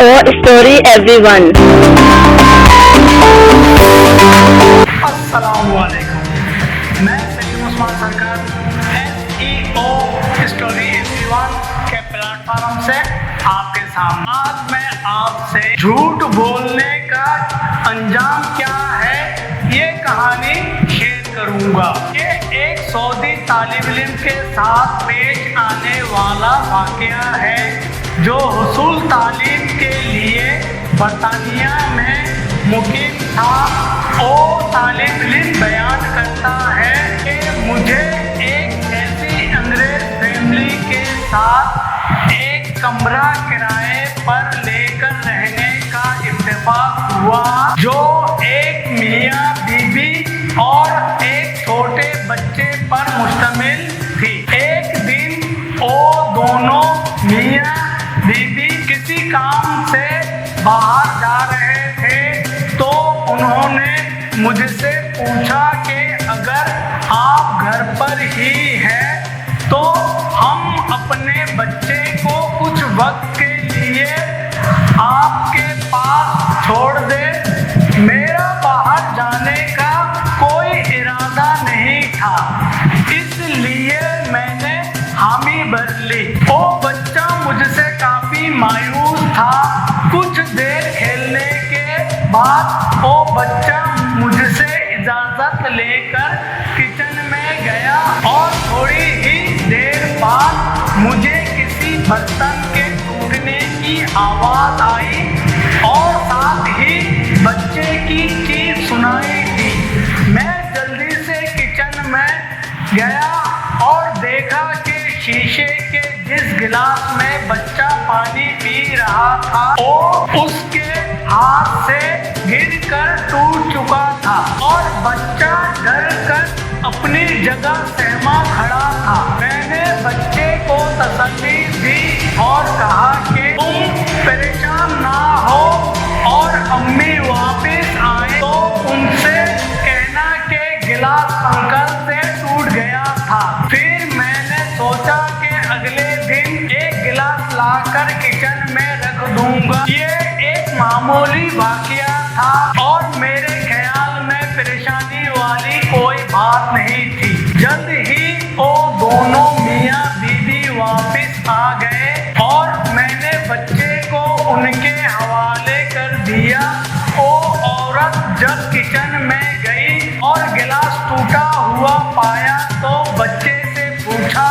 story everyone. अस्सलाम वालेकुम, मैं सलीम उस्मान सरकार SEO स्टोरी एवरीवन के प्लेटफॉर्म से आपके सामने आज मैं आपसे झूठ बोलने का अंजाम क्या है ये कहानी शेयर करूंगा। ये एक सऊदी तालिब इल्म के साथ पेश आने वाला वाकया है जो हुसूल तालीम के लिए बरतानिया में मुकीम था। वो तालिब इल्म बयान करता है कि मुझे एक ऐसी अंग्रेज फैमिली के साथ एक कमरा किराए पर लेकर रहने का इत्तेफाक हुआ जो एक मियाँ बीबी और एक छोटे बच्चे पर मुश्तमिल थी। एक दिन वो दोनों मियाँ बीबी किसी काम से बाहर जा रहे थे तो उन्होंने मुझसे पूछा कि अगर आप घर पर ही हैं तो हम अपने बच्चे को कुछ वक्त के लिए आपके पास छोड़ दें। मेरा बाहर जाने का कोई इरादा नहीं था, इसलिए मैंने हामी भर ली। वो बच्चा मुझसे काफी मायूस था। कुछ देर खेलने के बाद वो बच्चा मुझसे इजाजत लेकर किचन में गया और थोड़ी ही देर बाद मुझे किसी बर्तन के टूटने की आवाज आई और साथ ही बच्चे की चीख सुनाई दी। मैं जल्दी से किचन में गया और देखा कि शीशे के जिस गिलास में बच्चा पानी पी रहा था वो उसके हाथ से गिरकर टूट चुका था और बच्चा डर कर अपनी जगह सहमा खड़ा था। मैंने बच्चे को तसल्ली दी और कहा कि तुम परेशान ना हो और अम्मी वापस आए तो उनसे कहना कि गिलास अंकल से टूट गया था। फिर मैंने सोचा कि अगले दिन एक गिलास लाकर किचन में रख दूंगा। ये एक मामूली वाकया था और मेरे ख्याल में परेशानी वाली कोई बात नहीं थी। जल्द ही वो दोनों मियाँ बीबी वापस आ गए और मैंने बच्चे को उनके हवाले कर दिया। वो औरत जब किचन में गई और गिलास टूटा हुआ पाया तो बच्चे से पूछा।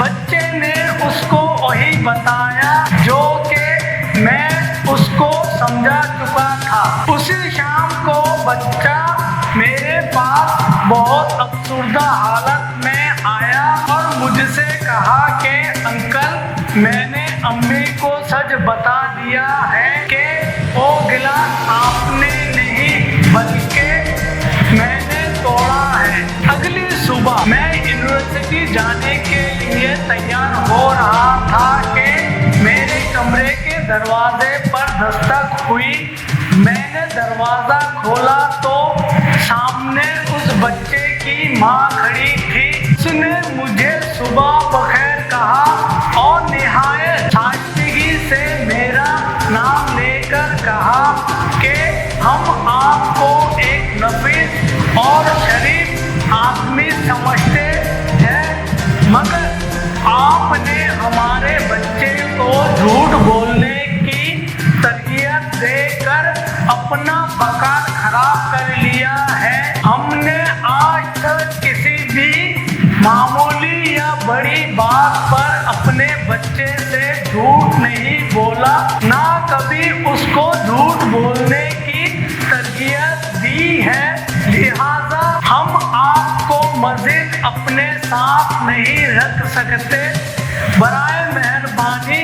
बच्चे ने उसको वही बताया जो कि मैं उसको समझा चुका था। उसी शाम को बच्चा मेरे पास बहुत अफसुर्दा हालत में आया और मुझसे कहा कि अंकल मैंने अम्मी को सच बता दिया है कि वो गिलास आपने नहीं बल्कि मैंने तोड़ा है। अगली सुबह मैं यूनिवर्सिटी जाने के लिए तैयार हो रहा था कि मेरे कमरे के दरवाजे पर दस्तक हुई। मैंने दरवाजा खोला तो सामने उस बच्चे की माँ खड़ी थी। उसने मुझे सुबह बखैर कहा और निहायत सादगी से मेरा नाम लेकर कहा कि हम आपको एक नफीस और शरीफ आदमी समझते हैं मगर आपने हमारे बच्चे को झूठ बोलने की तरबियत देकर अपना वक़ार खराब कर लिया है। हमने आज तक किसी भी मामूली या बड़ी बात पर अपने बच्चे से झूठ नहीं बोला, ना कभी उसको झूठ बोलने की तरबियत दी है। लिहाजा हम आपको मज़ीद अपने साथ नहीं रख सकते। बराए मेहरबानी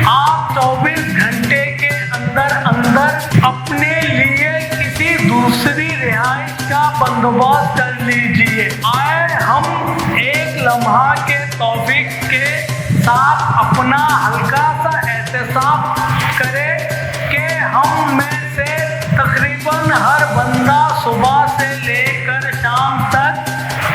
आप 24 घंटे के अंदर अंदर अपने लिए किसी दूसरी रिहाइश का बंदोबस्त कर लीजिए। आए हम एक लम्हा के तौफीक के साथ अपना हल्का सा एहतसाब करें कि हम में से तकरीबन हर बंदा सुबह से लेकर शाम तक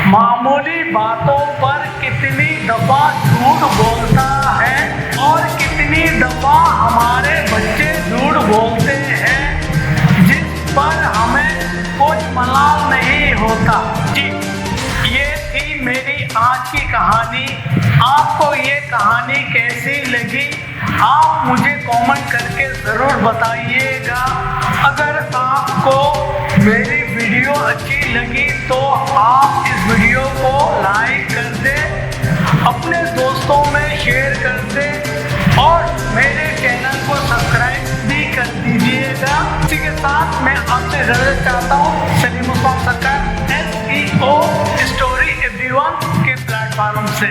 मामूली बातों पर कितनी दफा झूठ बोलता है और कितनी दफा हमारे बच्चे बोलते हैं जिस पर हमें कोई मलाल नहीं होता। जी, ये थी मेरी आज की कहानी। आपको ये कहानी कैसी लगी आप मुझे कमेंट करके ज़रूर बताइएगा। अगर आपको मेरी वीडियो अच्छी लगी तो आप इस वीडियो को लाइक कर दें, अपने दोस्तों में शेयर कर दें और मेरे चैनल को सब्सक्राइब भी कर दीजिएगा। इसी के साथ मैं आपसे इजाज़त चाहता हूँ सलीम उस्मान सरकार SEO स्टोरी एवरीवन के प्लेटफॉर्म से।